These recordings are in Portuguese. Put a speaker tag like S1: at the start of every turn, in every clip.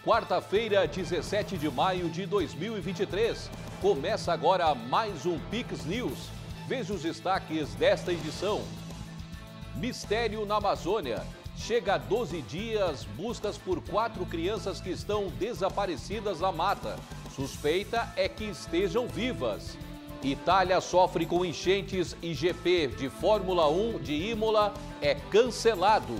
S1: Quarta-feira, 17 de maio de 2023. Começa agora mais um Pix News. Veja os destaques desta edição. Mistério na Amazônia. Chega a 12 dias, buscas por 4 crianças que estão desaparecidas na mata. Suspeita é que estejam vivas. Itália sofre com enchentes e GP de Fórmula 1 de Imola é cancelado.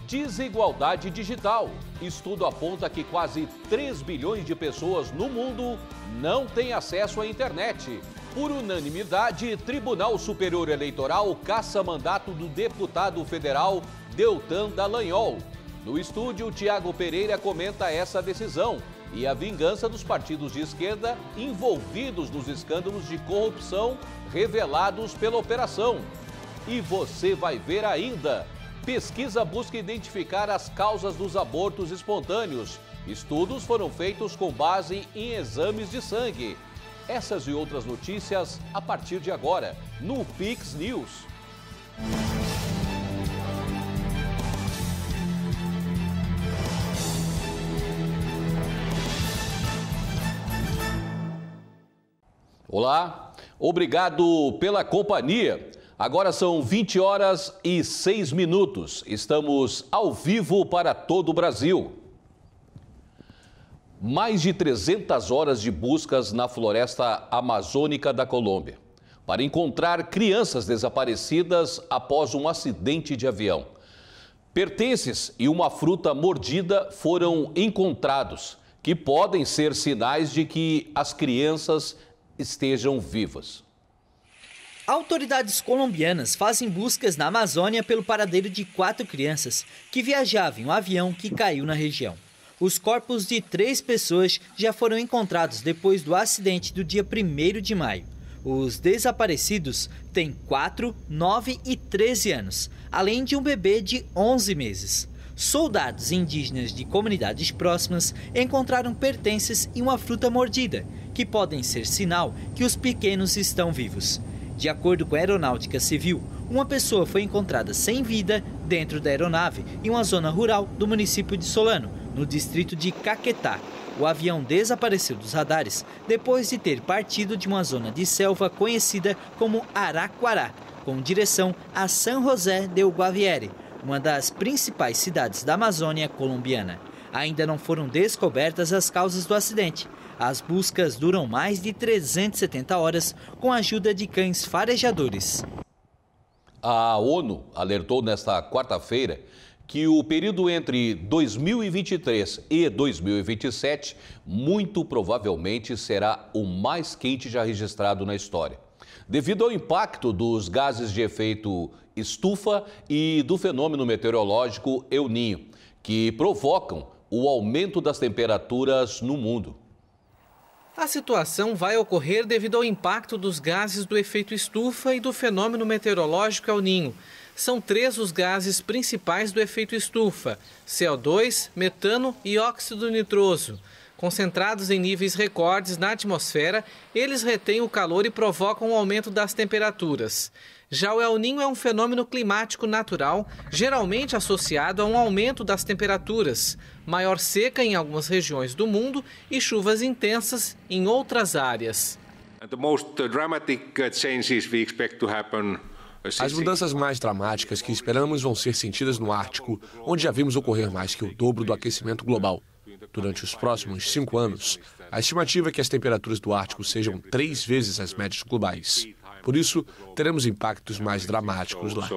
S1: Desigualdade digital. Estudo aponta que quase 3 bilhões de pessoas no mundo não têm acesso à internet. Por unanimidade, Tribunal Superior Eleitoral caça mandato do deputado federal Deltan Dallagnol. No estúdio, Tiago Pereira comenta essa decisão e a vingança dos partidos de esquerda envolvidos nos escândalos de corrupção revelados pela operação. E você vai ver ainda. Pesquisa busca identificar as causas dos abortos espontâneos. Estudos foram feitos com base em exames de sangue. Essas e outras notícias a partir de agora, no Pix News. Olá, obrigado pela companhia. Agora são 20 horas e 6 minutos. Estamos ao vivo para todo o Brasil. Mais de 300 horas de buscas na floresta amazônica da Colômbia para encontrar crianças desaparecidas após um acidente de avião. Pertences e uma fruta mordida foram encontrados, que podem ser sinais de que as crianças estejam vivas.
S2: Autoridades colombianas fazem buscas na Amazônia pelo paradeiro de 4 crianças que viajavam em um avião que caiu na região. Os corpos de 3 pessoas já foram encontrados depois do acidente do dia 1º de maio. Os desaparecidos têm 4, 9 e 13 anos, além de um bebê de 11 meses. Soldados indígenas de comunidades próximas encontraram pertences e uma fruta mordida, que podem ser sinal que os pequenos estão vivos. De acordo com a Aeronáutica Civil, uma pessoa foi encontrada sem vida dentro da aeronave em uma zona rural do município de Solano, no distrito de Caquetá. O avião desapareceu dos radares depois de ter partido de uma zona de selva conhecida como Araquará, com direção a San José del Guaviare, uma das principais cidades da Amazônia colombiana. Ainda não foram descobertas as causas do acidente. As buscas duram mais de 370 horas com a ajuda de cães farejadores.
S1: A ONU alertou nesta quarta-feira que o período entre 2023 e 2027 muito provavelmente será o mais quente já registrado na história, devido ao impacto dos gases de efeito estufa e do fenômeno meteorológico El Niño, que provocam o aumento das temperaturas no mundo.
S3: A situação vai ocorrer devido ao impacto dos gases do efeito estufa e do fenômeno meteorológico El Niño. São 3 os gases principais do efeito estufa: CO2, metano e óxido nitroso. Concentrados em níveis recordes na atmosfera, eles retêm o calor e provocam o aumento das temperaturas. Já o El Niño é um fenômeno climático natural, geralmente associado a um aumento das temperaturas, maior seca em algumas regiões do mundo e chuvas intensas em outras áreas.
S4: As mudanças mais dramáticas que esperamos vão ser sentidas no Ártico, onde já vimos ocorrer mais que o dobro do aquecimento global. Durante os próximos 5 anos, a estimativa é que as temperaturas do Ártico sejam 3 vezes as médias globais. Por isso, teremos impactos mais dramáticos lá.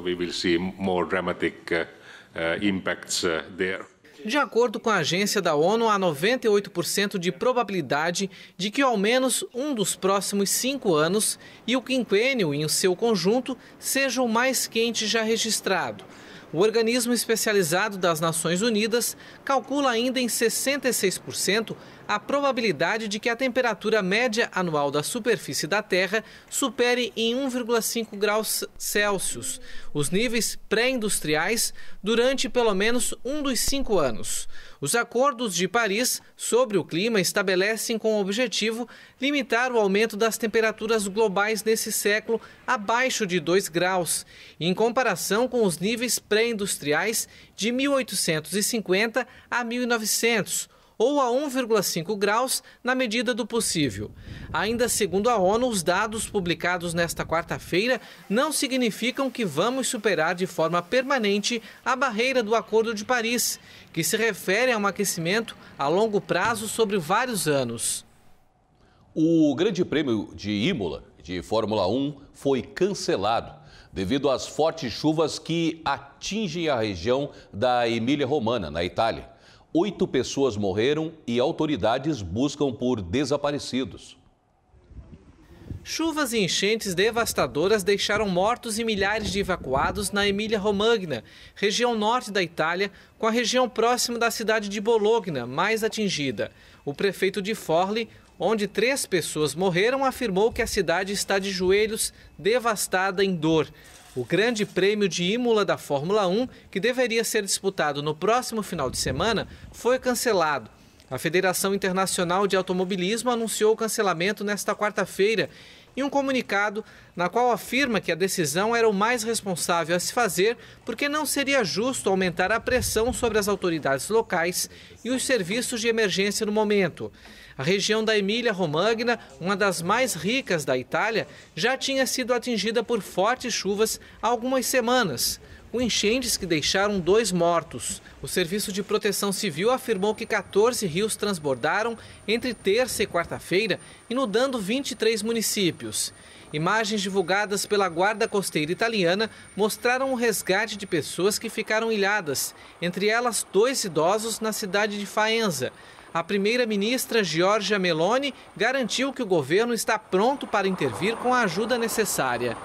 S3: De acordo com a agência da ONU, há 98% de probabilidade de que ao menos um dos próximos 5 anos e o quinquênio em seu conjunto seja o mais quente já registrado. O organismo especializado das Nações Unidas calcula ainda em 66% a probabilidade de que a temperatura média anual da superfície da Terra supere em 1,5 graus Celsius os níveis pré-industriais durante pelo menos um dos 5 anos. Os acordos de Paris sobre o clima estabelecem como objetivo limitar o aumento das temperaturas globais nesse século abaixo de 2 graus, em comparação com os níveis pré-industriais de 1850 a 1900, ou a 1,5 graus na medida do possível. Ainda segundo a ONU, os dados publicados nesta quarta-feira não significam que vamos superar de forma permanente a barreira do Acordo de Paris, que se refere a um aquecimento a longo prazo sobre vários anos.
S1: O Grande Prêmio de Imola de Fórmula 1 foi cancelado devido às fortes chuvas que atingem a região da Emília-Romagna, na Itália. 8 pessoas morreram e autoridades buscam por desaparecidos.
S3: Chuvas e enchentes devastadoras deixaram mortos e milhares de evacuados na Emília-Romagna, região norte da Itália, com a região próxima da cidade de Bologna mais atingida. O prefeito de Forli, onde 3 pessoas morreram, afirmou que a cidade está de joelhos, devastada em dor. O Grande Prêmio de Imola da Fórmula 1, que deveria ser disputado no próximo final de semana, foi cancelado. A Federação Internacional de Automobilismo anunciou o cancelamento nesta quarta-feira em um comunicado na qual afirma que a decisão era o mais responsável a se fazer porque não seria justo aumentar a pressão sobre as autoridades locais e os serviços de emergência no momento. A região da Emília-Romagna, uma das mais ricas da Itália, já tinha sido atingida por fortes chuvas há algumas semanas, com enchentes que deixaram 2 mortos. O Serviço de Proteção Civil afirmou que 14 rios transbordaram entre terça e quarta-feira, inundando 23 municípios. Imagens divulgadas pela Guarda Costeira Italiana mostraram o resgate de pessoas que ficaram ilhadas, entre elas 2 idosos na cidade de Faenza. A primeira-ministra Giorgia Meloni garantiu que o governo está pronto para intervir com a ajuda necessária.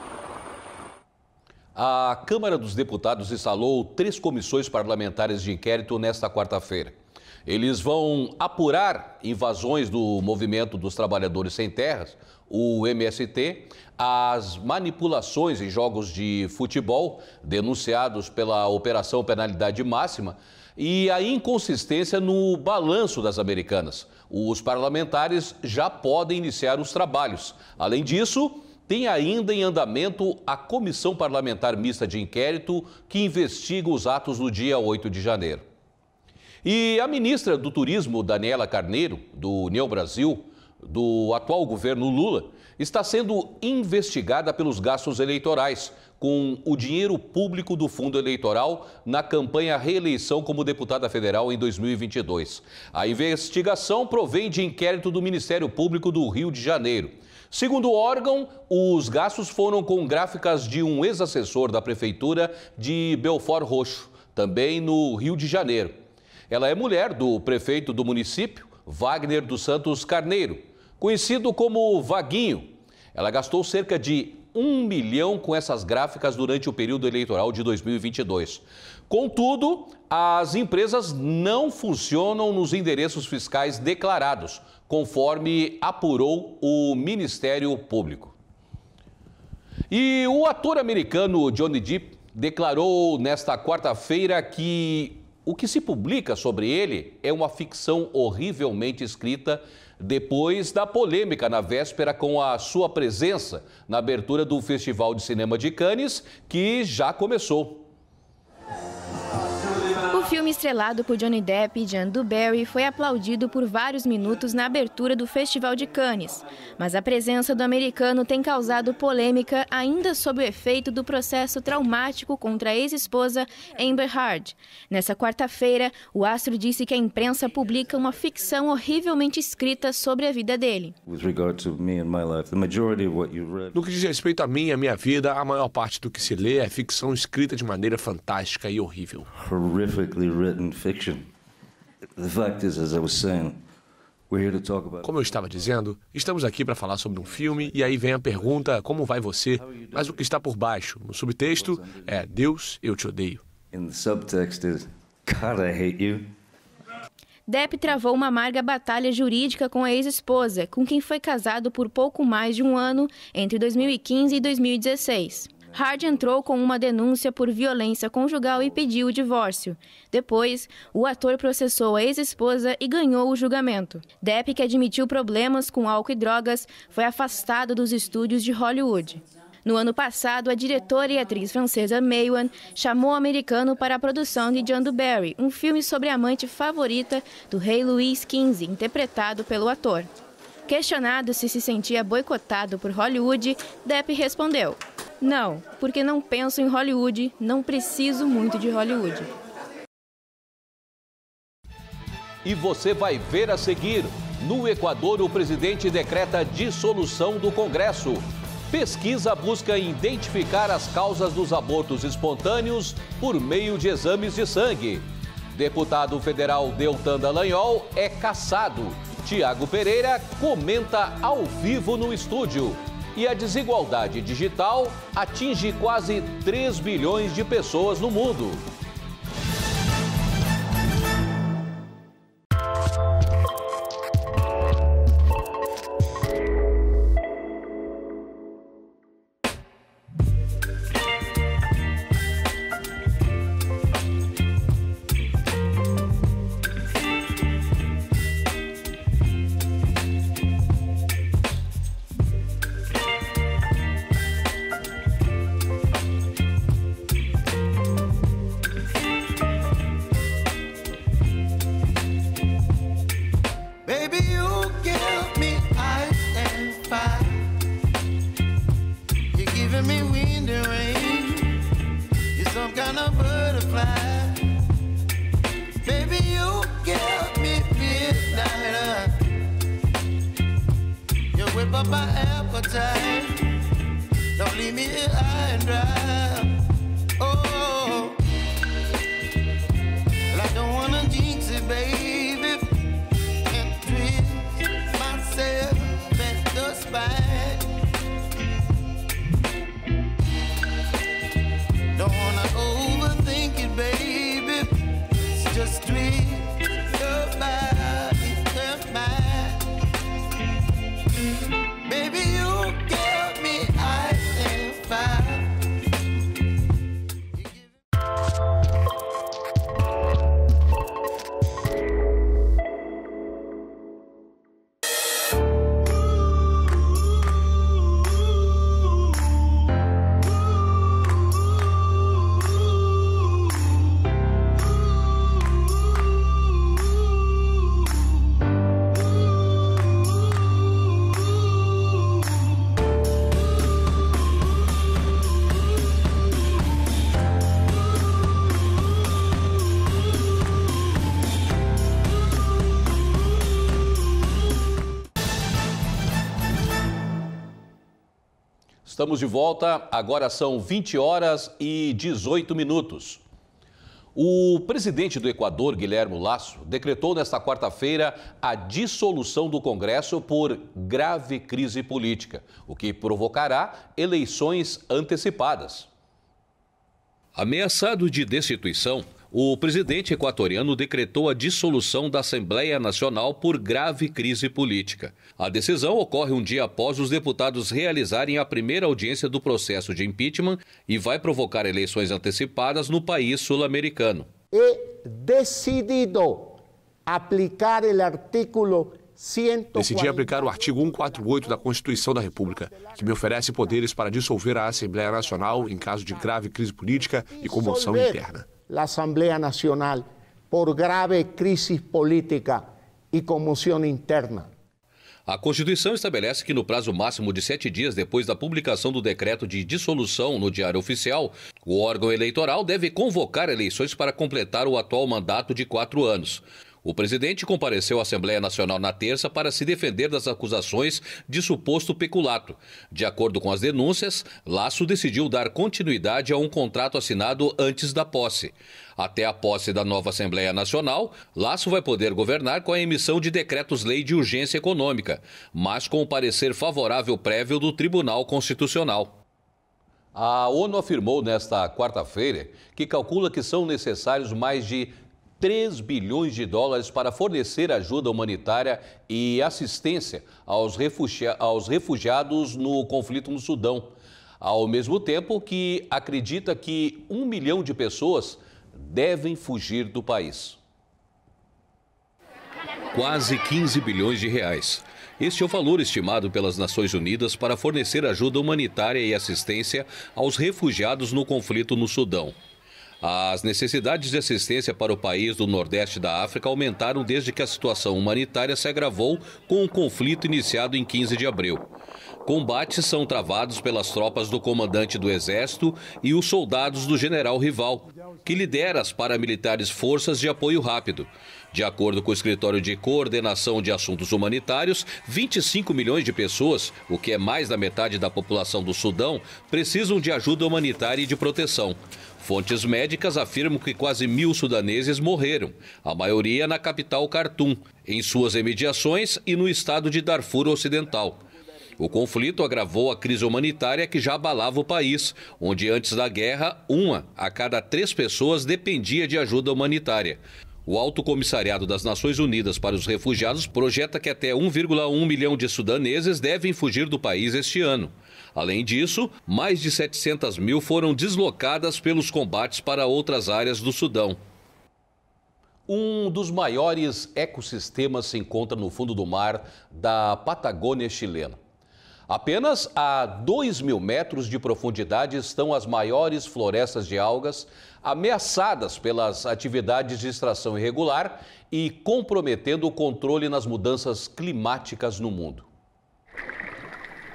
S1: A Câmara dos Deputados instalou 3 comissões parlamentares de inquérito nesta quarta-feira. Eles vão apurar invasões do Movimento dos Trabalhadores Sem Terras, o MST, as manipulações em jogos de futebol denunciados pela Operação Penalidade Máxima e a inconsistência no balanço das Americanas. Os parlamentares já podem iniciar os trabalhos. Além disso, tem ainda em andamento a Comissão Parlamentar Mista de Inquérito que investiga os atos do dia 8 de janeiro. E a ministra do Turismo, Daniela Carneiro, do União Brasil, do atual governo Lula, está sendo investigada pelos gastos eleitorais com o dinheiro público do fundo eleitoral na campanha reeleição como deputada federal em 2022. A investigação provém de inquérito do Ministério Público do Rio de Janeiro. Segundo o órgão, os gastos foram com gráficas de um ex-assessor da Prefeitura de Belford Roxo, também no Rio de Janeiro. Ela é mulher do prefeito do município, Wagner dos Santos Carneiro, conhecido como Vaguinho. Ela gastou cerca de 1 milhão com essas gráficas durante o período eleitoral de 2022. Contudo, as empresas não funcionam nos endereços fiscais declarados, conforme apurou o Ministério Público. E o ator americano Johnny Depp declarou nesta quarta-feira que o que se publica sobre ele é uma ficção horrivelmente escrita depois da polêmica na véspera com a sua presença na abertura do Festival de Cinema de Cannes, que já começou.
S5: O filme estrelado por Johnny Depp e Jean Dubarry foi aplaudido por vários minutos na abertura do Festival de Cannes. Mas a presença do americano tem causado polêmica ainda sob o efeito do processo traumático contra a ex-esposa Amber Heard. Nessa quarta-feira, o astro disse que a imprensa publica uma ficção horrivelmente escrita sobre a vida dele.
S4: No que diz respeito a mim e a minha vida, a maior parte do que se lê é ficção escrita de maneira fantástica e horrível. Como eu estava dizendo, estamos aqui para falar sobre um filme e aí vem a pergunta, como vai você? Mas o que está por baixo, no subtexto, é Deus, eu te odeio.
S5: Depp travou uma amarga batalha jurídica com a ex-esposa, com quem foi casado por pouco mais de um ano entre 2015 e 2016. Heard entrou com uma denúncia por violência conjugal e pediu o divórcio. Depois, o ator processou a ex-esposa e ganhou o julgamento. Depp, que admitiu problemas com álcool e drogas, foi afastado dos estúdios de Hollywood. No ano passado, a diretora e atriz francesa Mae Wan chamou o americano para a produção de John Barry, um filme sobre a amante favorita do rei Luís XV, interpretado pelo ator. Questionado se sentia boicotado por Hollywood, Depp respondeu: "Não, porque não penso em Hollywood, não preciso muito de Hollywood."
S1: E você vai ver a seguir. No Equador, o presidente decreta dissolução do Congresso. Pesquisa busca identificar as causas dos abortos espontâneos por meio de exames de sangue. Deputado federal Deltan Dallagnol é cassado. Tiago Pereira comenta ao vivo no estúdio. E a desigualdade digital atinge quase 3 bilhões de pessoas no mundo. Estamos de volta, agora são 20 horas e 18 minutos. O presidente do Equador, Guilherme Lasso, decretou nesta quarta-feira a dissolução do Congresso por grave crise política, o que provocará eleições antecipadas. Ameaçado de destituição, o presidente equatoriano decretou a dissolução da Assembleia Nacional por grave crise política. A decisão ocorre um dia após os deputados realizarem a primeira audiência do processo de impeachment e vai provocar eleições antecipadas no país sul-americano.
S6: He decidido aplicar o artículo 140.
S4: Decidi aplicar o artigo 148 da Constituição da República, que me oferece poderes para dissolver a Assembleia Nacional em caso de grave crise política e comoção interna.
S6: A Assembleia Nacional por grave crise política e comoção interna.
S1: A Constituição estabelece que no prazo máximo de 7 dias depois da publicação do decreto de dissolução no Diário Oficial, o órgão eleitoral deve convocar eleições para completar o atual mandato de 4 anos. O presidente compareceu à Assembleia Nacional na terça para se defender das acusações de suposto peculato. De acordo com as denúncias, Lasso decidiu dar continuidade a um contrato assinado antes da posse. Até a posse da nova Assembleia Nacional, Lasso vai poder governar com a emissão de decretos-lei de urgência econômica, mas com o parecer favorável prévio do Tribunal Constitucional. A ONU afirmou nesta quarta-feira que calcula que são necessários mais de 3 bilhões de dólares para fornecer ajuda humanitária e assistência aos refugiados no conflito no Sudão, ao mesmo tempo que acredita que 1 milhão de pessoas devem fugir do país. Quase 15 bilhões de reais. Este é o valor estimado pelas Nações Unidas para fornecer ajuda humanitária e assistência aos refugiados no conflito no Sudão. As necessidades de assistência para o país do Nordeste da África aumentaram desde que a situação humanitária se agravou com o conflito iniciado em 15 de abril. Combates são travados pelas tropas do comandante do Exército e os soldados do general rival, que lidera as paramilitares Forças de Apoio Rápido. De acordo com o Escritório de Coordenação de Assuntos Humanitários, 25 milhões de pessoas, o que é mais da metade da população do Sudão, precisam de ajuda humanitária e de proteção. Fontes médicas afirmam que quase 1.000 sudaneses morreram, a maioria na capital Khartoum, em suas imediações e no estado de Darfur Ocidental. O conflito agravou a crise humanitária que já abalava o país, onde antes da guerra, 1 a cada 3 pessoas dependia de ajuda humanitária. O Alto Comissariado das Nações Unidas para os Refugiados projeta que até 1,1 milhão de sudaneses devem fugir do país este ano. Além disso, mais de 700 mil foram deslocadas pelos combates para outras áreas do Sudão. Um dos maiores ecossistemas se encontra no fundo do mar da Patagônia chilena. Apenas a 2.000 metros de profundidade estão as maiores florestas de algas ameaçadas pelas atividades de extração irregular e comprometendo o controle nas mudanças climáticas no mundo.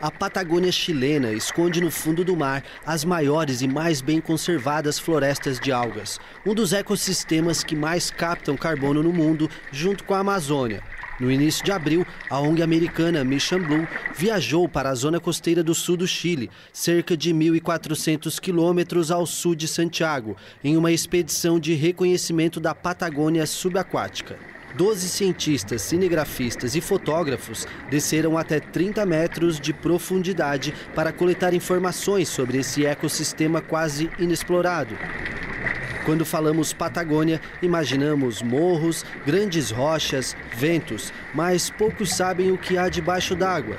S7: A Patagônia chilena esconde no fundo do mar as maiores e mais bem conservadas florestas de algas, um dos ecossistemas que mais captam carbono no mundo, junto com a Amazônia. No início de abril, a ONG americana Mission Blue viajou para a zona costeira do sul do Chile, cerca de 1.400 quilômetros ao sul de Santiago, em uma expedição de reconhecimento da Patagônia subaquática. 12 cientistas, cinegrafistas e fotógrafos desceram até 30 metros de profundidade para coletar informações sobre esse ecossistema quase inexplorado. Quando falamos Patagônia, imaginamos morros, grandes rochas, ventos, mas poucos sabem o que há debaixo d'água.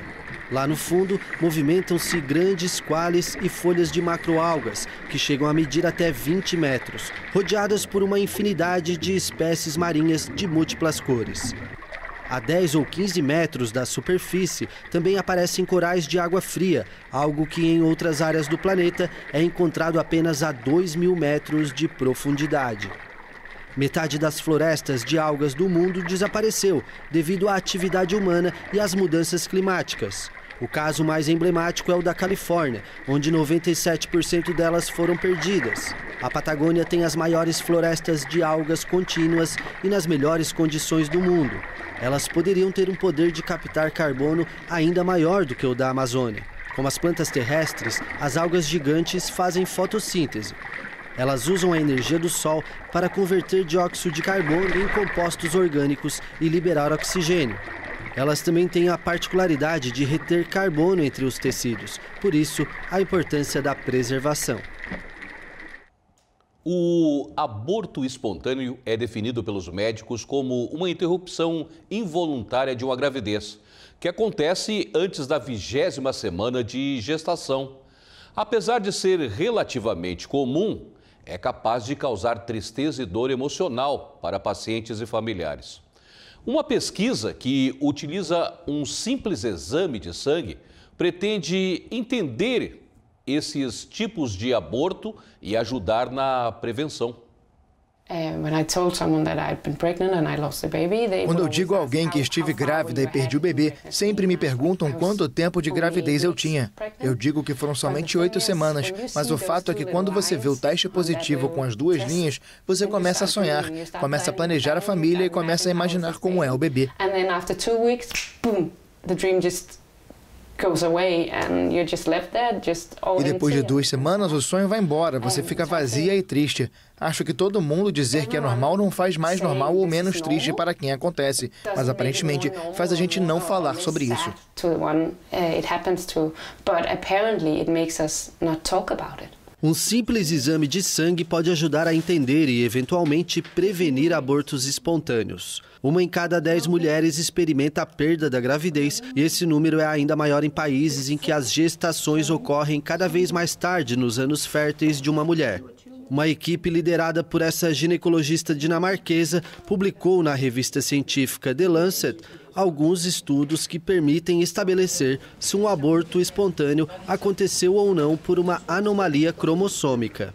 S7: Lá no fundo, movimentam-se grandes quales e folhas de macroalgas, que chegam a medir até 20 metros, rodeadas por uma infinidade de espécies marinhas de múltiplas cores. A 10 ou 15 metros da superfície também aparecem corais de água fria, algo que em outras áreas do planeta é encontrado apenas a 2.000 metros de profundidade. Metade das florestas de algas do mundo desapareceu devido à atividade humana e às mudanças climáticas. O caso mais emblemático é o da Califórnia, onde 97% delas foram perdidas. A Patagônia tem as maiores florestas de algas contínuas e nas melhores condições do mundo. Elas poderiam ter um poder de captar carbono ainda maior do que o da Amazônia. Como as plantas terrestres, as algas gigantes fazem fotossíntese. Elas usam a energia do sol para converter dióxido de carbono em compostos orgânicos e liberar oxigênio. Elas também têm a particularidade de reter carbono entre os tecidos, por isso a importância da preservação.
S1: O aborto espontâneo é definido pelos médicos como uma interrupção involuntária de uma gravidez, que acontece antes da 20ª semana de gestação. Apesar de ser relativamente comum, é capaz de causar tristeza e dor emocional para pacientes e familiares. Uma pesquisa que utiliza um simples exame de sangue pretende entender esses tipos de aborto e ajudar na prevenção.
S8: Quando eu digo a alguém que estive grávida e perdi o bebê, sempre me perguntam quanto tempo de gravidez eu tinha. Eu digo que foram somente 8 semanas, mas o fato é que quando você vê o teste positivo com as 2 linhas, você começa a sonhar, começa a planejar a família e começa a imaginar como é o bebê. E depois de 2 semanas, o sonho vai embora, você fica vazia e triste. Acho que todo mundo dizer que é normal não faz mais normal ou menos triste para quem acontece, mas aparentemente faz a gente não falar sobre isso.
S7: Um simples exame de sangue pode ajudar a entender e, eventualmente, prevenir abortos espontâneos. 1 em cada 10 mulheres experimenta a perda da gravidez e esse número é ainda maior em países em que as gestações ocorrem cada vez mais tarde nos anos férteis de uma mulher. Uma equipe liderada por essa ginecologista dinamarquesa publicou na revista científica The Lancet alguns estudos que permitem estabelecer se um aborto espontâneo aconteceu ou não por uma anomalia cromossômica.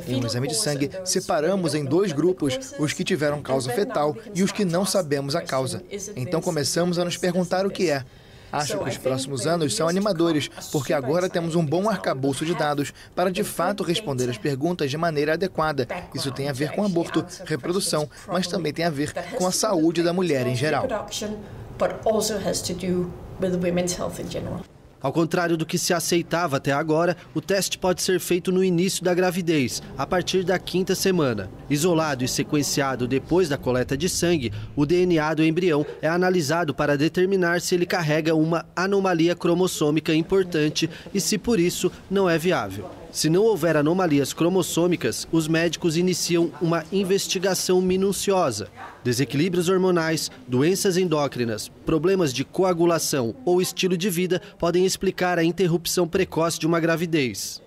S8: Em um exame de sangue, separamos em 2 grupos, os que tiveram causa fetal e os que não sabemos a causa. Então começamos a nos perguntar o que é. Acho que os próximos anos são animadores, porque agora temos um bom arcabouço de dados para de fato responder as perguntas de maneira adequada. Isso tem a ver com aborto, reprodução, mas também tem a ver com a saúde da mulher em geral.
S7: Ao contrário do que se aceitava até agora, o teste pode ser feito no início da gravidez, a partir da 5ª semana. Isolado e sequenciado depois da coleta de sangue, o DNA do embrião é analisado para determinar se ele carrega uma anomalia cromossômica importante e se por isso não é viável. Se não houver anomalias cromossômicas, os médicos iniciam uma investigação minuciosa. Desequilíbrios hormonais, doenças endócrinas, problemas de coagulação ou estilo de vida podem explicar a interrupção precoce de uma gravidez.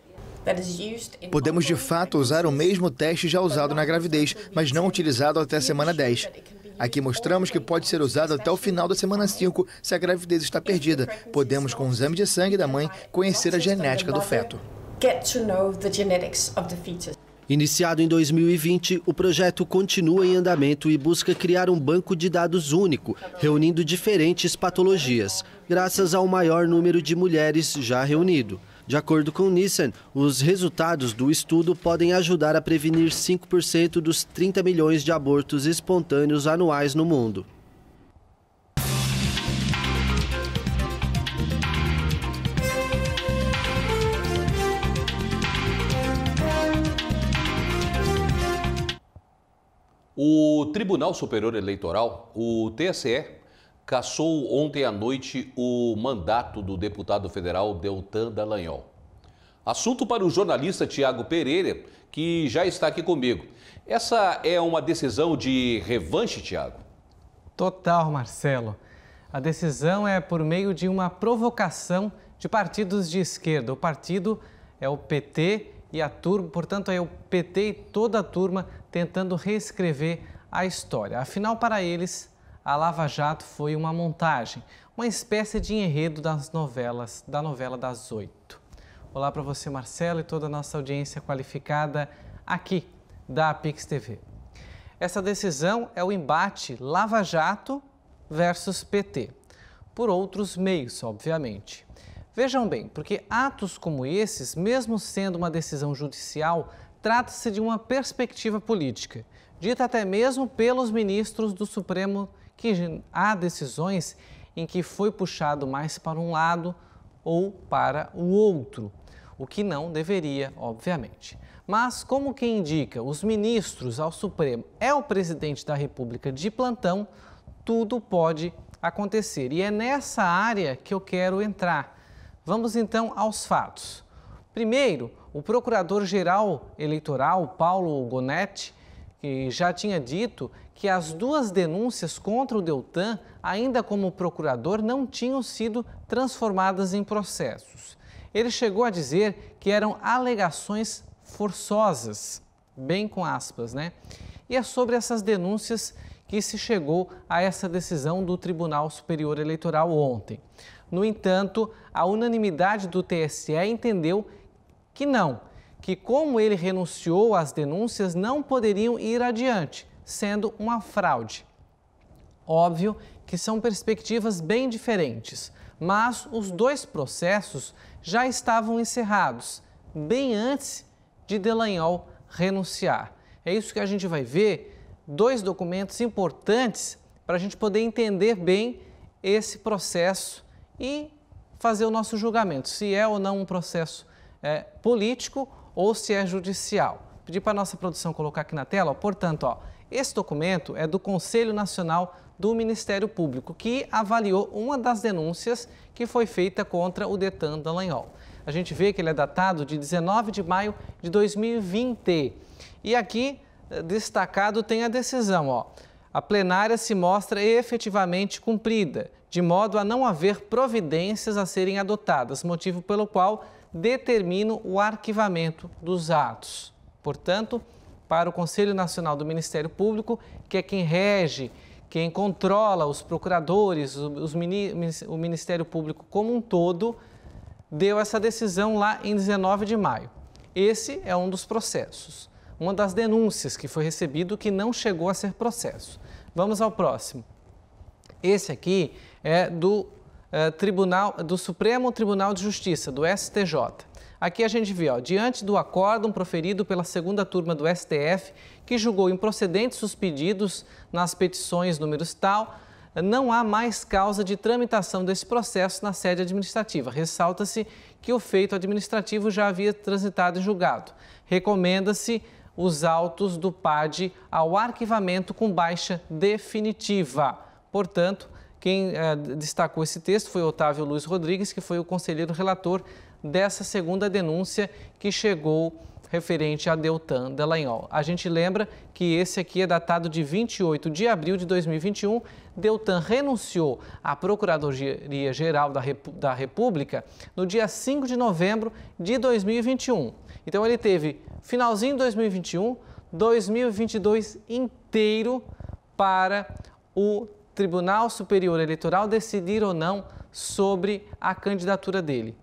S8: Podemos de fato usar o mesmo teste já usado na gravidez, mas não utilizado até a semana 10. Aqui mostramos que pode ser usado até o final da semana 5 se a gravidez está perdida. Podemos, com o exame de sangue da mãe, conhecer a genética do feto.
S7: Iniciado em 2020, o projeto continua em andamento e busca criar um banco de dados único, reunindo diferentes patologias, graças ao maior número de mulheres já reunido. De acordo com Nissen, os resultados do estudo podem ajudar a prevenir 5% dos 30 milhões de abortos espontâneos anuais no mundo.
S1: O Tribunal Superior Eleitoral, o TSE, cassou ontem à noite o mandato do deputado federal Deltan Dallagnol. Assunto para o jornalista Tiago Pereira, que já está aqui comigo. Essa é uma decisão de revanche, Tiago?
S3: Total, Marcelo. A decisão é por meio de uma provocação de partidos de esquerda. O partido é o PT e a turma, portanto, é o PT e toda a turma tentando reescrever a história. Afinal, para eles, a Lava Jato foi uma montagem, uma espécie de enredo da novela das 8. Olá para você, Marcelo, e toda a nossa audiência qualificada aqui da Pix TV. Essa decisão é o embate Lava Jato versus PT, por outros meios, obviamente. Vejam bem, porque atos como esses, mesmo sendo uma decisão judicial, trata-se de uma perspectiva política, dita até mesmo pelos ministros do Supremo, que há decisões em que foi puxado mais para um lado ou para o outro, o que não deveria, obviamente. Mas, como quem indica os ministros ao Supremo é o presidente da República de plantão, tudo pode acontecer. E é nessa área que eu quero entrar. Vamos então aos fatos. Primeiro, o procurador-geral eleitoral, Paulo Gonetti, que já tinha dito que as 2 denúncias contra o Deltan, ainda como procurador, não tinham sido transformadas em processos. Ele chegou a dizer que eram alegações forçosas, bem com aspas, né? E é sobre essas denúncias que se chegou a essa decisão do Tribunal Superior Eleitoral ontem. No entanto, a unanimidade do TSE entendeu que não, que como ele renunciou às denúncias, não poderiam ir adiante, sendo uma fraude. Óbvio que são perspectivas bem diferentes, mas os 2 processos já estavam encerrados, bem antes de Dallagnol renunciar. É isso que a gente vai ver, 2 documentos importantes para a gente poder entender bem esse processo e fazer o nosso julgamento, se é ou não um processo político ou se é judicial. Pedi para a nossa produção colocar aqui na tela, portanto, esse documento é do Conselho Nacional do Ministério Público, que avaliou uma das denúncias que foi feita contra o Deltan Dallagnol. A gente vê que ele é datado de 19 de maio de 2020. E aqui, destacado, tem a decisão, A plenária se mostra efetivamente cumprida, de modo a não haver providências a serem adotadas, motivo pelo qual determino o arquivamento dos atos. Portanto, para o Conselho Nacional do Ministério Público, que é quem rege, quem controla os procuradores, o Ministério Público como um todo, deu essa decisão lá em 19 de maio. Esse é um dos processos, uma das denúncias que foi recebido que não chegou a ser processo. Vamos ao próximo. Esse aqui é do Supremo Tribunal de Justiça, do STJ. Aqui a gente vê, diante do acórdão proferido pela segunda turma do STF, que julgou improcedentes os pedidos nas petições números tal, não há mais causa de tramitação desse processo na sede administrativa. Ressalta-se que o feito administrativo já havia transitado em julgado. Recomenda-se os autos do PAD ao arquivamento com baixa definitiva. Portanto, quem destacou esse texto foi Otávio Luiz Rodrigues, que foi o conselheiro relator dessa segunda denúncia que chegou referente a Deltan Dallagnol. A gente lembra que esse aqui é datado de 28 de abril de 2021. Deltan renunciou à Procuradoria-Geral da República no dia 5 de novembro de 2021. Então ele teve finalzinho de 2021, 2022 inteiro para o Tribunal Superior Eleitoral decidir ou não sobre a candidatura dele.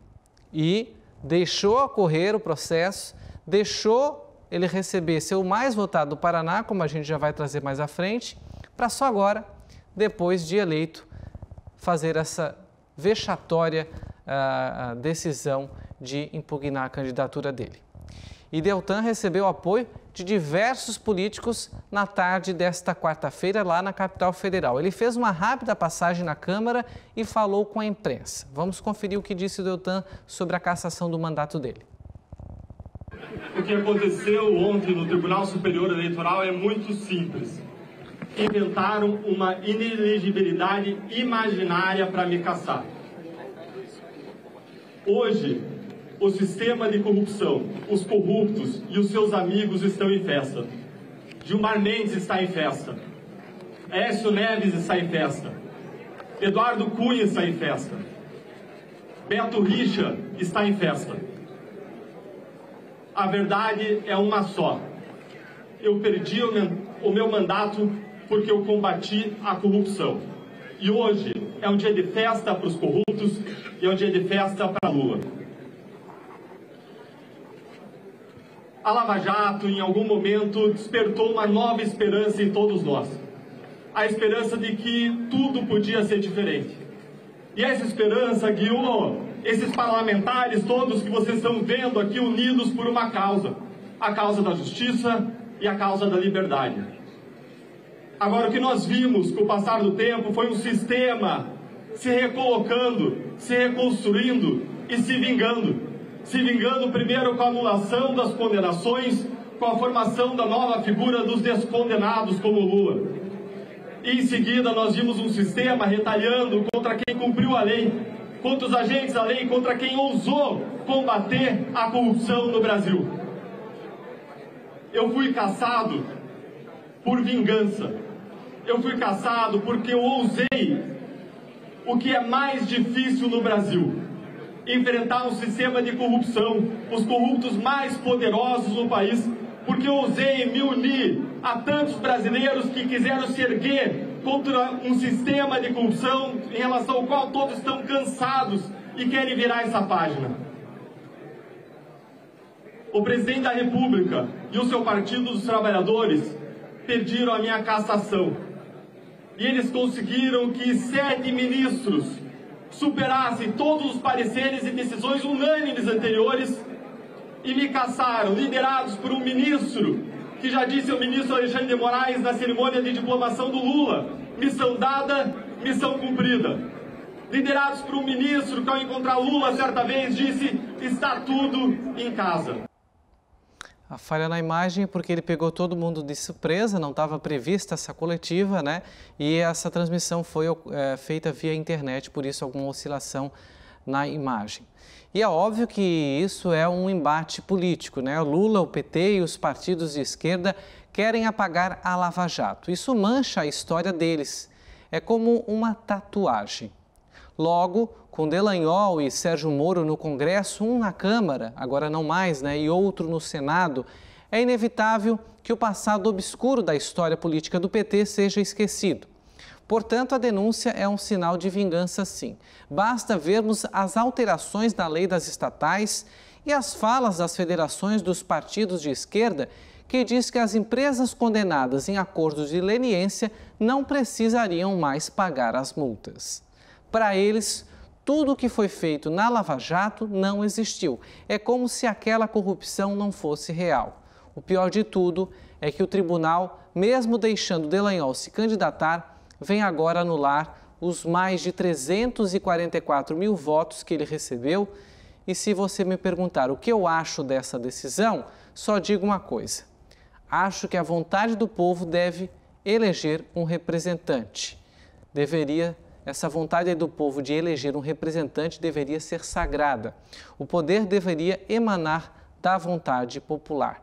S3: E deixou ocorrer o processo, deixou ele receber ser o mais votado do Paraná, como a gente já vai trazer mais à frente, para só agora, depois de eleito, fazer essa vexatória decisão de impugnar a candidatura dele. E Deltan recebeu apoio de diversos políticos na tarde desta quarta-feira lá na capital federal. Ele fez uma rápida passagem na Câmara e falou com a imprensa. Vamos conferir o que disse o Deltan sobre a cassação do mandato dele.
S9: O que aconteceu ontem no Tribunal Superior Eleitoral é muito simples. Inventaram uma inelegibilidade imaginária para me cassar. Hoje, o sistema de corrupção, os corruptos e os seus amigos estão em festa. Gilmar Mendes está em festa. Aécio Neves está em festa. Eduardo Cunha está em festa. Beto Richa está em festa. A verdade é uma só. Eu perdi o meu mandato porque eu combati a corrupção. E hoje é um dia de festa para os corruptos e é um dia de festa para Lula. A Lava Jato, em algum momento, despertou uma nova esperança em todos nós. A esperança de que tudo podia ser diferente. E essa esperança guiou esses parlamentares todos que vocês estão vendo aqui unidos por uma causa. A causa da justiça e a causa da liberdade. Agora, o que nós vimos com o passar do tempo foi um sistema se recolocando, se reconstruindo e se vingando. Se vingando primeiro com a anulação das condenações, com a formação da nova figura dos descondenados como Lula. E em seguida nós vimos um sistema retalhando contra quem cumpriu a lei, contra os agentes da lei, contra quem ousou combater a corrupção no Brasil. Eu fui cassado por vingança. Eu fui cassado porque eu ousei o que é mais difícil no Brasil. Enfrentar um sistema de corrupção, os corruptos mais poderosos no país, porque eu ousei me unir a tantos brasileiros que quiseram se erguer contra um sistema de corrupção em relação ao qual todos estão cansados e querem virar essa página. O presidente da República e o seu Partido dos Trabalhadores pediram a minha cassação. E eles conseguiram que 7 ministros superassem todos os pareceres e decisões unânimes anteriores e me cassaram, liderados por um ministro que já disse ao ministro Alexandre de Moraes na cerimônia de diplomação do Lula: missão dada, missão cumprida. Liderados por um ministro que, ao encontrar Lula certa vez, disse: está tudo em casa.
S3: A falha na imagem porque ele pegou todo mundo de surpresa, não estava prevista essa coletiva, né? E essa transmissão foi feita via internet, por isso alguma oscilação na imagem. E é óbvio que isso é um embate político, né? O Lula, o PT e os partidos de esquerda querem apagar a Lava Jato. Isso mancha a história deles. É como uma tatuagem. Logo, com Dallagnol e Sérgio Moro no Congresso, um na Câmara, agora não mais, né, e outro no Senado, É inevitável que o passado obscuro da história política do PT seja esquecido. Portanto, a denúncia é um sinal de vingança, sim. Basta vermos as alterações na lei das estatais e as falas das federações dos partidos de esquerda que diz que as empresas condenadas em acordos de leniência não precisariam mais pagar as multas. Para eles, tudo o que foi feito na Lava Jato não existiu. É como se aquela corrupção não fosse real. O pior de tudo é que o tribunal, mesmo deixando Delanhol se candidatar, vem agora anular os mais de 344 mil votos que ele recebeu. E se você me perguntar o que eu acho dessa decisão, só digo uma coisa. Acho que a vontade do povo deve eleger um representante. Essa vontade do povo de eleger um representante deveria ser sagrada. O poder deveria emanar da vontade popular.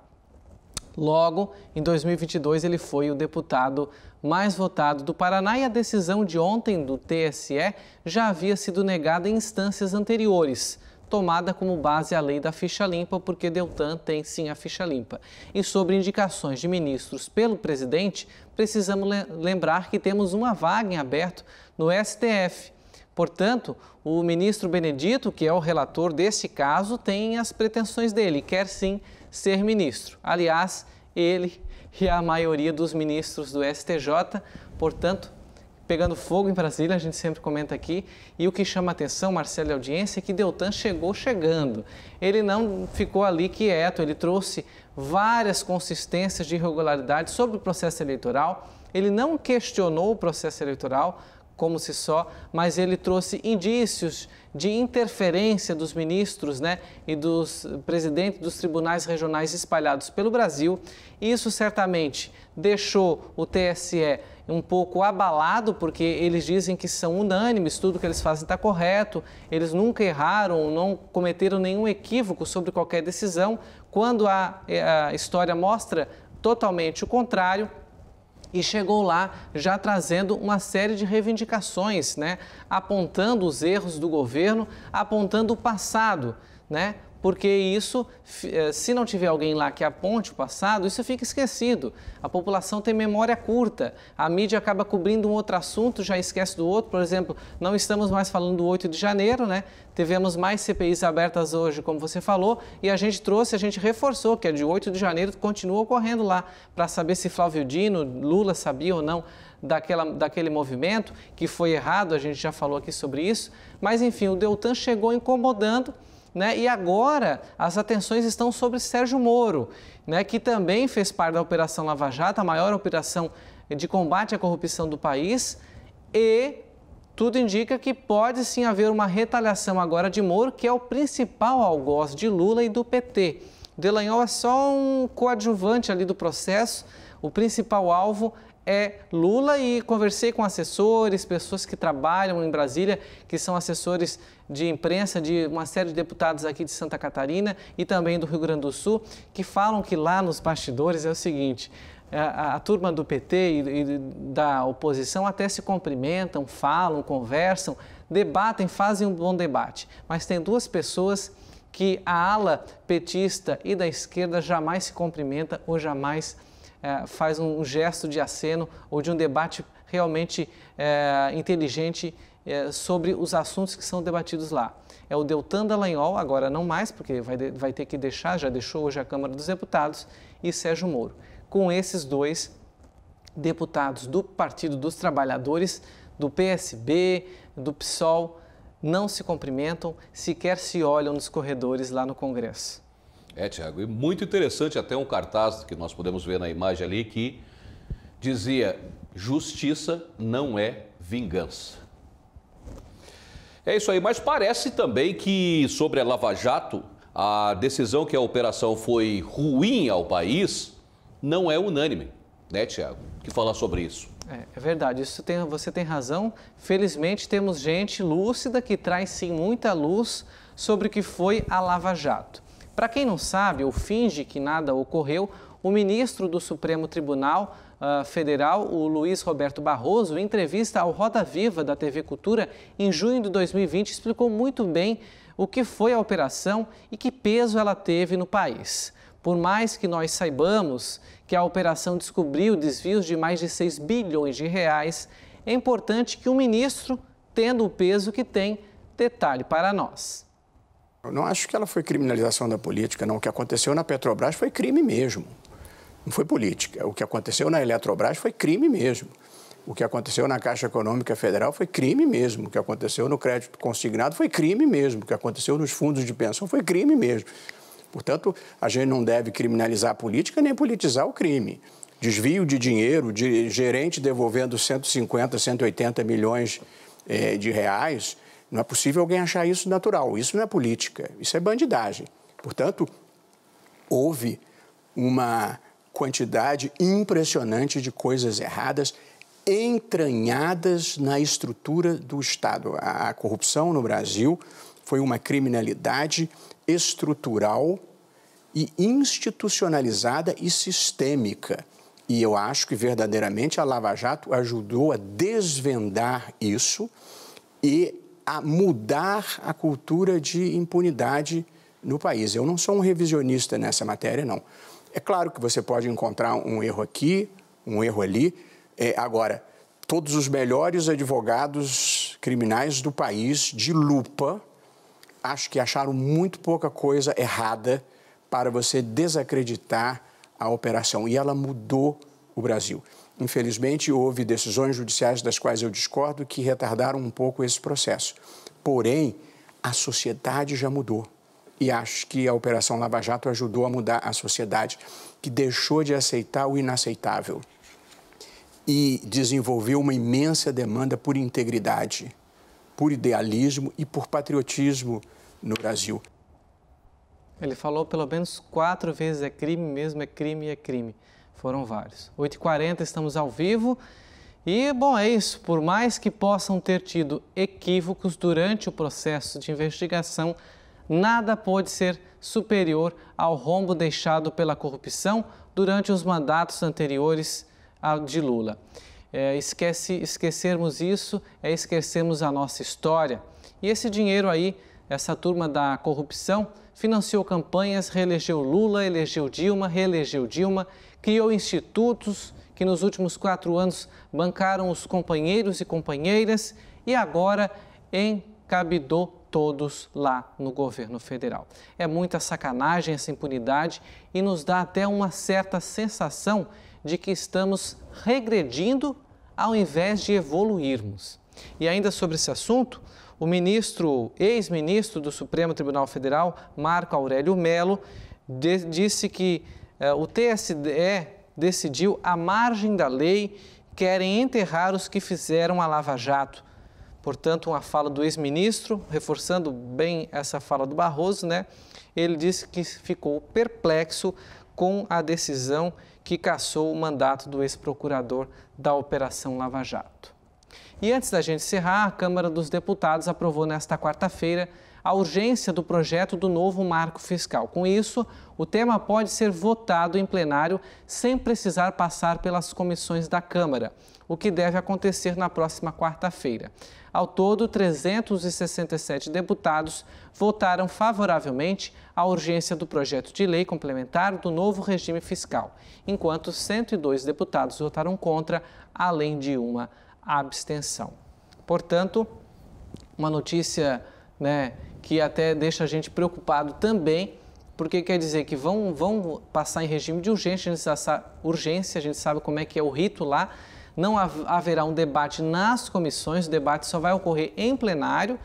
S3: Logo, em 2022, ele foi o deputado mais votado do Paraná e a decisão de ontem do TSE já havia sido negada em instâncias anteriores, tomada como base a lei da ficha limpa, porque Deltan tem sim a ficha limpa. E sobre indicações de ministros pelo presidente, precisamos lembrar que temos uma vaga em aberto no STF. Portanto, o ministro Benedito, que é o relator desse caso, tem as pretensões dele, quer sim ser ministro. Aliás, ele e a maioria dos ministros do STJ, portanto, pegando fogo em Brasília, a gente sempre comenta aqui, e o que chama a atenção, Marcelo e audiência, é que Deltan chegou chegando. Ele não ficou ali quieto, ele trouxe várias consistências de irregularidade sobre o processo eleitoral, ele não questionou o processo eleitoral como se só, mas ele trouxe indícios de interferência dos ministros, e dos presidentes dos tribunais regionais espalhados pelo Brasil. Isso certamente deixou o TSE um pouco abalado, porque eles dizem que são unânimes, tudo que eles fazem está correto, eles nunca erraram, não cometeram nenhum equívoco sobre qualquer decisão, quando a história mostra totalmente o contrário. E chegou lá já trazendo uma série de reivindicações, apontando os erros do governo, apontando o passado, porque isso, se não tiver alguém lá que aponte o passado, isso fica esquecido. A população tem memória curta, a mídia acaba cobrindo um outro assunto, já esquece do outro. Por exemplo, não estamos mais falando do 8 de janeiro, Tivemos mais CPIs abertas hoje, como você falou, e a gente reforçou que a de 8 de janeiro continua ocorrendo lá, para saber se Flávio Dino, Lula sabia ou não daquele movimento, que foi errado, a gente já falou aqui sobre isso. Mas, enfim, o Deltan chegou incomodando, e agora as atenções estão sobre Sérgio Moro, que também fez parte da Operação Lava Jato, a maior operação de combate à corrupção do país, e tudo indica que pode sim haver uma retaliação agora de Moro, que é o principal algoz de Lula e do PT. Delanhol é só um coadjuvante ali do processo, o principal alvo é Lula, e conversei com assessores, pessoas que trabalham em Brasília, que são assessores de imprensa de uma série de deputados aqui de Santa Catarina e também do Rio Grande do Sul, que falam que lá nos bastidores é o seguinte: a turma do PT e da oposição até se cumprimentam, falam, conversam, debatem, fazem um bom debate, mas tem duas pessoas que a ala petista e da esquerda jamais se cumprimenta ou jamais faz um gesto de aceno ou de um debate realmente inteligente sobre os assuntos que são debatidos lá. É o Deltan Dallagnol, agora não mais, porque vai ter que deixar, já deixou hoje a Câmara dos Deputados, e Sérgio Moro. Com esses dois deputados do Partido dos Trabalhadores, do PSB, do PSOL, não se cumprimentam, sequer se olham nos corredores lá no Congresso.
S1: Tiago, e muito interessante até um cartaz que nós podemos ver na imagem ali que dizia: justiça não é vingança. É isso aí, mas parece também que sobre a Lava Jato, a decisão que a operação foi ruim ao país não é unânime, Tiago? O que falar sobre isso?
S3: É verdade, você tem razão. Felizmente temos gente lúcida que traz sim muita luz sobre o que foi a Lava Jato. Para quem não sabe ou finge que nada ocorreu, o ministro do Supremo Tribunal Federal, o Luiz Roberto Barroso, em entrevista ao Roda Viva da TV Cultura, em junho de 2020, explicou muito bem o que foi a operação e que peso ela teve no país. Por mais que nós saibamos que a operação descobriu desvios de mais de 6 bilhões de reais, é importante que o ministro, tendo o peso que tem, detalhe para nós.
S10: Eu não acho que ela foi criminalização da política, não. O que aconteceu na Petrobras foi crime mesmo. Não foi política. O que aconteceu na Eletrobras foi crime mesmo. O que aconteceu na Caixa Econômica Federal foi crime mesmo. O que aconteceu no crédito consignado foi crime mesmo. O que aconteceu nos fundos de pensão foi crime mesmo. Portanto, a gente não deve criminalizar a política nem politizar o crime. Desvio de dinheiro, de gerente devolvendo 150, 180 milhões de reais, não é possível alguém achar isso natural. Isso não é política, isso é bandidagem. Portanto, houve uma quantidade impressionante de coisas erradas entranhadas na estrutura do Estado. A corrupção no Brasil foi uma criminalidade estrutural e institucionalizada e sistêmica. E eu acho que verdadeiramente a Lava Jato ajudou a desvendar isso e a mudar a cultura de impunidade no país. Eu não sou um revisionista nessa matéria, não. É claro que você pode encontrar um erro aqui, um erro ali. Agora, todos os melhores advogados criminais do país, de lupa, acho que acharam muito pouca coisa errada para você desacreditar a operação. E ela mudou o Brasil. Infelizmente, houve decisões judiciais das quais eu discordo que retardaram um pouco esse processo. Porém, a sociedade já mudou. E acho que a Operação Lava Jato ajudou a mudar a sociedade, que deixou de aceitar o inaceitável e desenvolveu uma imensa demanda por integridade, por idealismo e por patriotismo no Brasil.
S3: Ele falou pelo menos 4 vezes é crime mesmo, é crime e é crime. Foram vários. 8h40, estamos ao vivo. E, bom, é isso. Por mais que possam ter tido equívocos durante o processo de investigação, nada pode ser superior ao rombo deixado pela corrupção durante os mandatos anteriores ao de Lula. Esquecermos isso é esquecermos a nossa história. E esse dinheiro aí, essa turma da corrupção, financiou campanhas, reelegeu Lula, elegeu Dilma, reelegeu Dilma, criou institutos que nos últimos 4 anos bancaram os companheiros e companheiras e agora encabidou todos lá no governo federal. É muita sacanagem essa impunidade e nos dá até uma certa sensação de que estamos regredindo ao invés de evoluirmos. E ainda sobre esse assunto, o ex-ministro do Supremo Tribunal Federal, Marco Aurélio Mello, disse que o TSE decidiu, à margem da lei, querem enterrar os que fizeram a Lava Jato. Portanto, uma fala do ex-ministro, reforçando bem essa fala do Barroso, né? Ele disse que ficou perplexo com a decisão que cassou o mandato do ex-procurador da Operação Lava Jato. E antes da gente encerrar, a Câmara dos Deputados aprovou nesta quarta-feira a urgência do projeto do novo marco fiscal. Com isso, o tema pode ser votado em plenário sem precisar passar pelas comissões da Câmara, o que deve acontecer na próxima quarta-feira. Ao todo, 367 deputados votaram favoravelmente à urgência do projeto de lei complementar do novo regime fiscal, enquanto 102 deputados votaram contra, além de uma abstenção. Portanto, uma notícia, que até deixa a gente preocupado também, porque quer dizer que vão passar em regime de urgência, a gente sabe como é que é o rito lá, não haverá um debate nas comissões, o debate só vai ocorrer em plenário,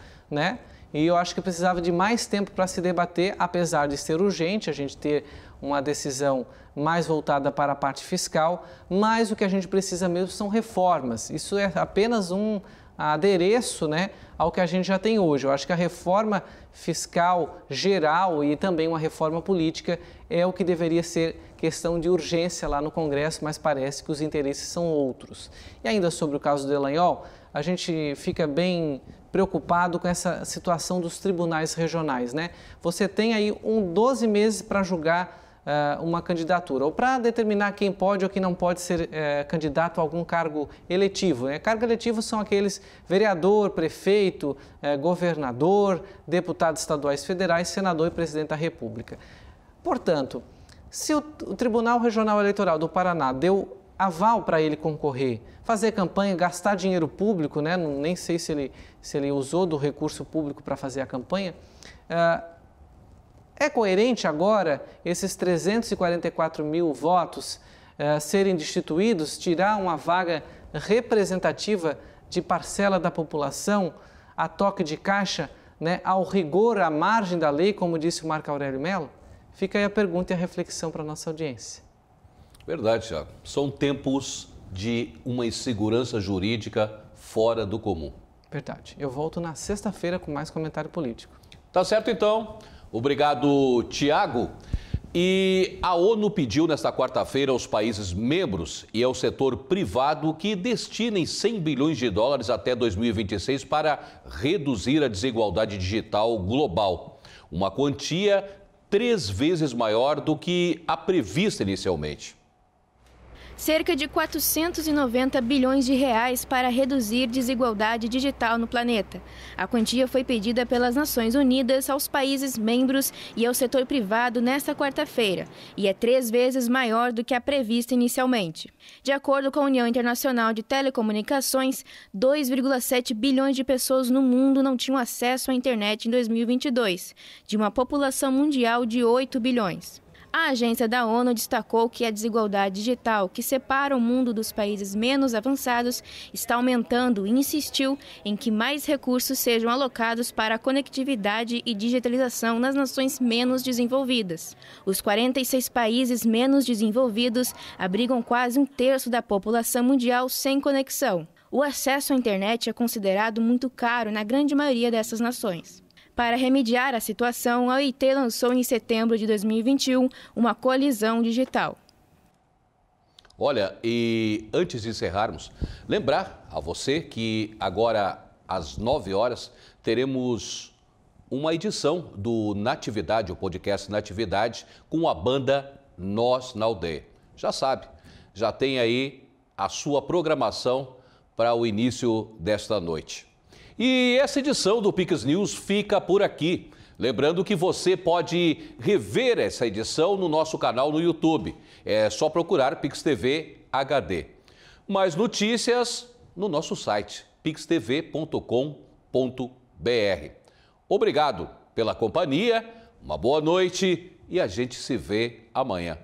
S3: E eu acho que precisava de mais tempo para se debater, apesar de ser urgente a gente ter uma decisão mais voltada para a parte fiscal, mas o que a gente precisa mesmo são reformas. Isso é apenas um adereço, ao que a gente já tem hoje. Eu acho que a reforma fiscal geral e também uma reforma política é o que deveria ser questão de urgência lá no Congresso, mas parece que os interesses são outros. E ainda sobre o caso do Dallagnol, a gente fica bem preocupado com essa situação dos tribunais regionais, Você tem aí 12 meses para julgar uma candidatura, ou para determinar quem pode ou quem não pode ser candidato a algum cargo eletivo. Cargo eletivo são aqueles vereador, prefeito, governador, deputados estaduais federais, senador e presidente da República. Portanto, Se o Tribunal Regional Eleitoral do Paraná deu aval para ele concorrer, fazer campanha, gastar dinheiro público, né? Nem sei se ele usou do recurso público para fazer a campanha, é coerente agora esses 344 mil votos serem destituídos, tirar uma vaga representativa de parcela da população a toque de caixa, né, ao rigor, à margem da lei, como disse o Marco Aurélio Mello? Fica aí a pergunta e a reflexão para a nossa audiência.
S1: Verdade, Thiago. São tempos de uma insegurança jurídica fora do comum.
S3: Verdade. Eu volto na sexta-feira com mais comentário político.
S1: Tá certo, então. Obrigado, Thiago. E a ONU pediu nesta quarta-feira aos países membros e ao setor privado que destinem 100 bilhões de dólares até 2026 para reduzir a desigualdade digital global. Uma quantia 3 vezes maior do que a prevista inicialmente.
S5: Cerca de 490 bilhões de reais para reduzir desigualdade digital no planeta. A quantia foi pedida pelas Nações Unidas aos países membros e ao setor privado nesta quarta-feira, e é 3 vezes maior do que a prevista inicialmente. De acordo com a União Internacional de Telecomunicações, 2,7 bilhões de pessoas no mundo não tinham acesso à internet em 2022, de uma população mundial de 8 bilhões. A agência da ONU destacou que a desigualdade digital, que separa o mundo dos países menos avançados, está aumentando e insistiu em que mais recursos sejam alocados para a conectividade e digitalização nas nações menos desenvolvidas. Os 46 países menos desenvolvidos abrigam quase 1/3 da população mundial sem conexão. O acesso à internet é considerado muito caro na grande maioria dessas nações. Para remediar a situação, a OIT lançou em setembro de 2021 uma coalizão digital.
S1: Olha, e antes de encerrarmos, lembrar a você que agora às 9 horas teremos uma edição do Natividade, o podcast Natividade, com a banda Nós na Aldeia. Já sabe, já tem aí a sua programação para o início desta noite. E essa edição do Pix News fica por aqui. Lembrando que você pode rever essa edição no nosso canal no YouTube. É só procurar Pix TV HD. Mais notícias no nosso site, pixtv.com.br. Obrigado pela companhia, uma boa noite e a gente se vê amanhã.